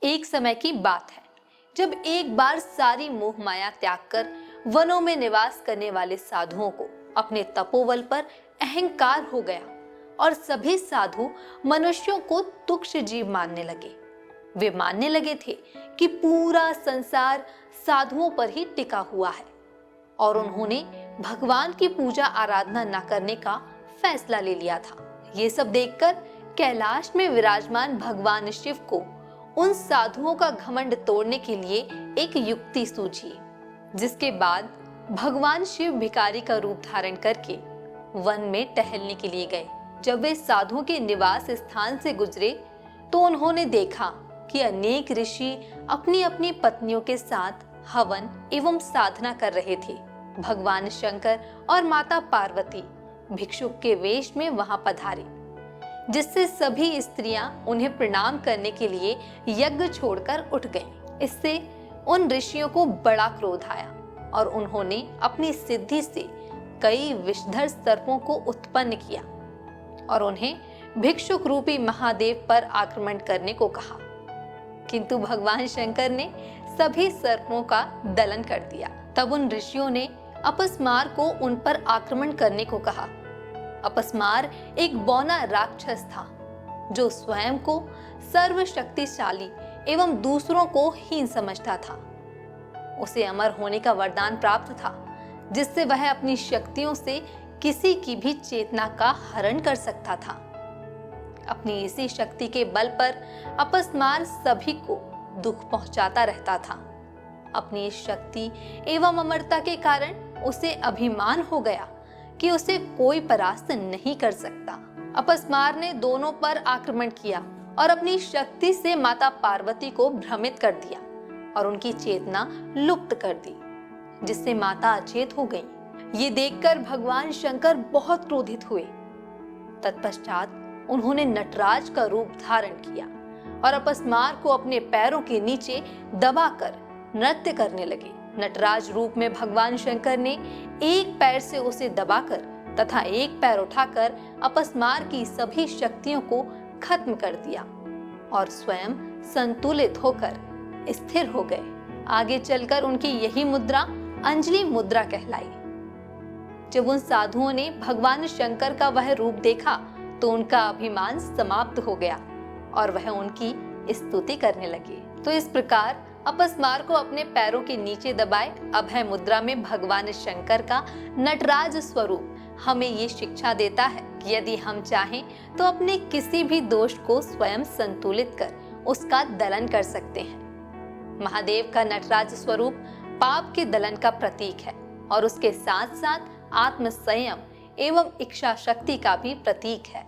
एक समय की बात है जब एक बार सारी मोह माया त्याग कर वनों में निवास करने वाले साधुओं को अपने तपोबल पर अहंकार हो गया और सभी साधु मनुष्यों को तुच्छ जीव मानने लगे। वे मानने लगे थे कि पूरा संसार साधुओं पर ही टिका हुआ है और उन्होंने भगवान की पूजा आराधना न करने का फैसला ले लिया था। ये सब देखकर कैलाश में विराजमान भगवान शिव को उन साधुओं का घमंड तोड़ने के लिए एक युक्ति सूझी, जिसके बाद भगवान शिव भिखारी का रूप धारण करके वन में टहलने के लिए गए। जब वे साधुओं के निवास स्थान से गुजरे तो उन्होंने देखा कि अनेक ऋषि अपनी अपनी पत्नियों के साथ हवन एवं साधना कर रहे थे। भगवान शंकर और माता पार्वती भिक्षुक के वेश में वहां पधारे, जिससे सभी स्त्रियां उन्हें प्रणाम करने के लिए यज्ञ छोड़कर उठ गईं। इससे उन ऋषियों को बड़ा क्रोध आया और उन्होंने अपनी सिद्धि से कई विषधर सर्पों को उत्पन्न किया और उन्हें भिक्षुक रूपी महादेव पर आक्रमण करने को कहा। किंतु भगवान शंकर ने सभी सर्पों का दलन कर दिया। तब उन ऋषियों ने अपस्मार को उन पर आक्रमण करने को कहा। अपस्मार एक बौना राक्षस था जो स्वयं को सर्वशक्तिशाली एवं दूसरों को हीन समझता था। उसे अमर होने का वरदान प्राप्त था, जिससे वह अपनी शक्तियों से किसी की भी चेतना का हरण कर सकता था। अपनी इसी शक्ति के बल पर अपस्मार सभी को दुख पहुंचाता रहता था। अपनी इस शक्ति एवं अमरता के कारण उसे अभिमान हो गया कि उसे कोई परास्त नहीं कर सकता। अपस्मार ने दोनों पर आक्रमण किया और अपनी शक्ति से माता पार्वती को भ्रमित कर दिया और उनकी चेतना लुप्त कर दी, जिससे माता अचेत हो गई। ये देखकर भगवान शंकर बहुत क्रोधित हुए। तत्पश्चात उन्होंने नटराज का रूप धारण किया और अपस्मार को अपने पैरों के नीचे दबाकर नृत्य करने लगे। नटराज रूप में भगवान शंकर ने एक पैर से उसे दबाकर तथा एक पैर उठाकर अपस्मार की सभी शक्तियों को खत्म कर दिया और स्वयं संतुलित होकर स्थिर हो गए। आगे चलकर उनकी यही मुद्रा अंजलि मुद्रा कहलाई। जब उन साधुओं ने भगवान शंकर का वह रूप देखा तो उनका अभिमान समाप्त हो गया और वह उनकी स्तुति करने लगे। तो इस प्रकार अपस्मार को अपने पैरों के नीचे दबाए अभय मुद्रा में भगवान शंकर का नटराज स्वरूप हमें ये शिक्षा देता है कि यदि हम चाहें तो अपने किसी भी दोष को स्वयं संतुलित कर उसका दलन कर सकते हैं। महादेव का नटराज स्वरूप पाप के दलन का प्रतीक है और उसके साथ साथ आत्म संयम एवं इच्छा शक्ति का भी प्रतीक है।